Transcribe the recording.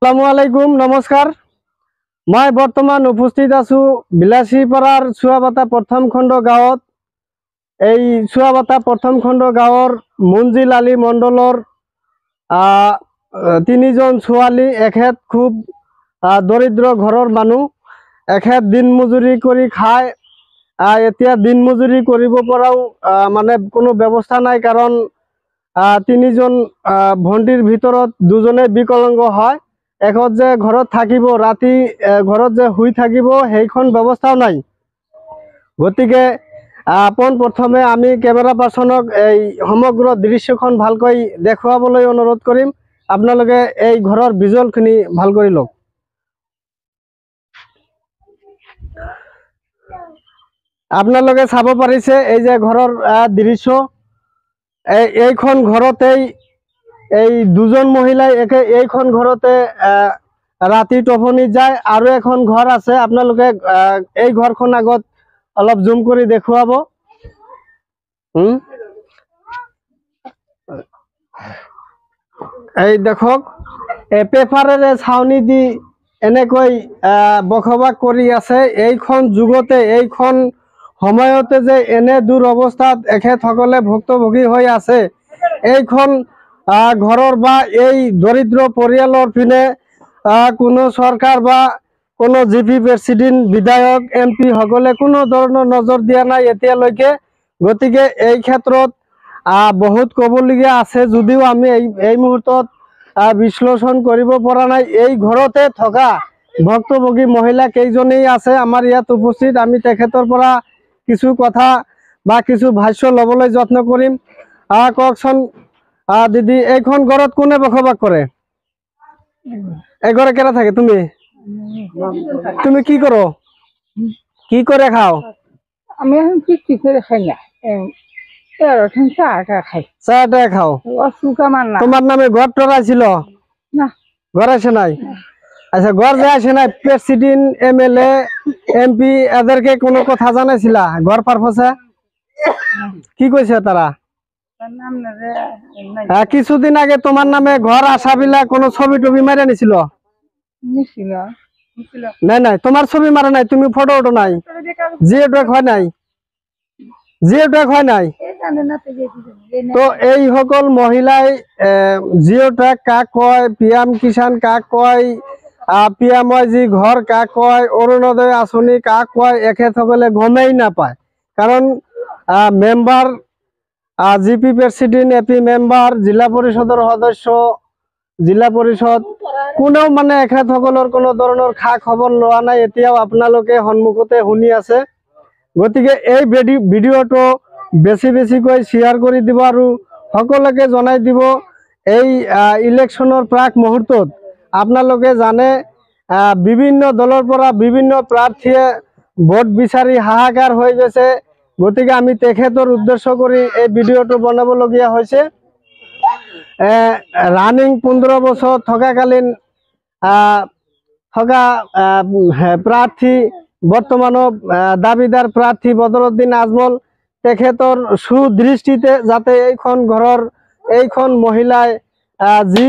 আসসালামু আলাইকুম, নমস্কাৰ। মই বৰ্তমান উপস্থিত আছো বিলাসীপাৰাৰ চুৱাবাটা প্ৰথম খণ্ড গাঁৱত। এই চুৱাবাটা প্ৰথম খণ্ড গাঁৱৰ মঞ্জিল আলী মণ্ডলৰ তিনিজন ছোৱালী। এখেত খুব দৰিদ্ৰ ঘৰৰ মানুহ। এখেত দিন মজুৰি কৰি খায়। এতিয়া দিন মজুৰি কৰিব পৰাও মানে কোনো ব্যৱস্থা নাই, কাৰণ তিনিজন ভণ্টিৰ ভিতৰত দুজনে বিকলাংগ হয়। এখন যে ঘৰত থাকিব, ৰাতি ঘৰত যে শুই থাকিব, সেইখন ব্যৱস্থাও নাই। গতিকে পোনপ্ৰথমে আমি কেমেৰা পাৰ্চনক এই সমগ্ৰ দৃশ্যখন ভালকৈ দেখুৱাবলৈ অনুৰোধ কৰিম। আপোনালোকে এই ঘৰৰ ভিজুৱেলখিনি ভাল কৰি লওক। আপোনালোকে চাব পাৰিছে এই যে ঘৰৰ দৃশ্য। এইখন ঘৰতেই এই দুজন মহিলাই এইখন ঘৰতে ৰাতি টোপনি যায়। আৰু এখন ঘৰ আছে, আপোনালোকে এই ঘৰখন আগত অলপ জুম কৰি দেখুৱাব। এই দেখক, পেপাৰেৰে ছাউনি দি এনেকৈ বসবাস কৰি আছে। এইখন যুগতে, এইখন সময়তে যে এনে দূৰ অৱস্থাত এখেতসকলে ভুক্তভোগী হৈ আছে, এইখন ঘৰৰ বা এই দৰিদ্ৰ পৰিয়ালৰ পিনে কোনো চৰকাৰ বা কোনো জিপি প্ৰেচিডেণ্ট, বিধায়ক, MP সকলে কোনো ধৰণৰ নজৰ দিয়া নাই এতিয়ালৈকে। গতিকে এই ক্ষেত্ৰত বহুত ক'বলগীয়া আছে, যদিও আমি এই মুহূৰ্তত বিশ্লেষণ কৰিব পৰা নাই। এই ঘৰতে থকা ভুক্তভোগী মহিলা কেইজনেই আছে আমাৰ ইয়াত উপস্থিত। আমি তেখেতৰ পৰা কিছু কথা বা কিছু ভাষ্য ল'বলৈ যত্ন কৰিম। কওকচোন দিদি, এইখন ঘৰত কোনে বসবাস কৰে? এই ঘৰে কেৰা থাকে? তুমি কি করো? কি করে খাও? আমি এখন কি করে খাই না, চাটা খাই। চাটা খাও? তোমার নামে ঘর টর ছিল না? ঘর আছে নাই? আচ্ছা, ঘর যে আসে নাই, প্রেসিডেন্ট, MLA, MP এদেরকে কোনো কথা জানাইছিলা ঘর পারপসে? কি কইছে তারা? কিছুদিন আগে তোমার নামে ঘর আসা বিলা কোনো ছবি টবি মারা নিছিল? নাই নাই, তোমার ছবি মারা নাই, তুমি ফটো ওটো নাই, জিও ট্যাগ হয় নাই, জিও ট্যাগ হয় নাই। তো এই সকল মহিলাই জিও ট্যাগ কাক কয়, PM কিষাণ কাক কয়, PMY ঘর কাক কয়, অৰুণোদয় আঁচনি কাক কয়, এখেতসকলে গমেই নাপায়। কাৰণ member, GP president, AP member, জিলা পৰিষদৰ সদস্য, জিলা পৰিষদ কোনেও মানে এখেতসকলৰ কোনো ধৰণৰ খা খবৰ লোৱা নাই। এতিয়াও আপোনালোকে সন্মুখতে শুনি আছে। গতিকে এই ভিডিঅ'টো বেছিকৈ শ্বেয়াৰ কৰি দিব আৰু সকলোকে জনাই দিব। এই ইলেকশ্যনৰ প্ৰাক মুহূৰ্তত আপোনালোকে জানে বিভিন্ন দলৰ পৰা বিভিন্ন প্ৰাৰ্থীয়ে ভোট বিচাৰি হাহাকাৰ হৈ গৈছে। গতিকে আমি তেখেতৰ উদ্দেশ্য কৰি এই ভিডিঅ'টো বনাবলগীয়া হৈছে। ৰানিং 15 বছৰ থকাকালীন থকা প্ৰাৰ্থী, বৰ্তমানো দাবিদাৰ প্ৰাৰ্থী বদৰুদ্দিন আজমল, তেখেতৰ সুদৃষ্টিতে যাতে এইখন ঘৰৰ এইখন মহিলাই যি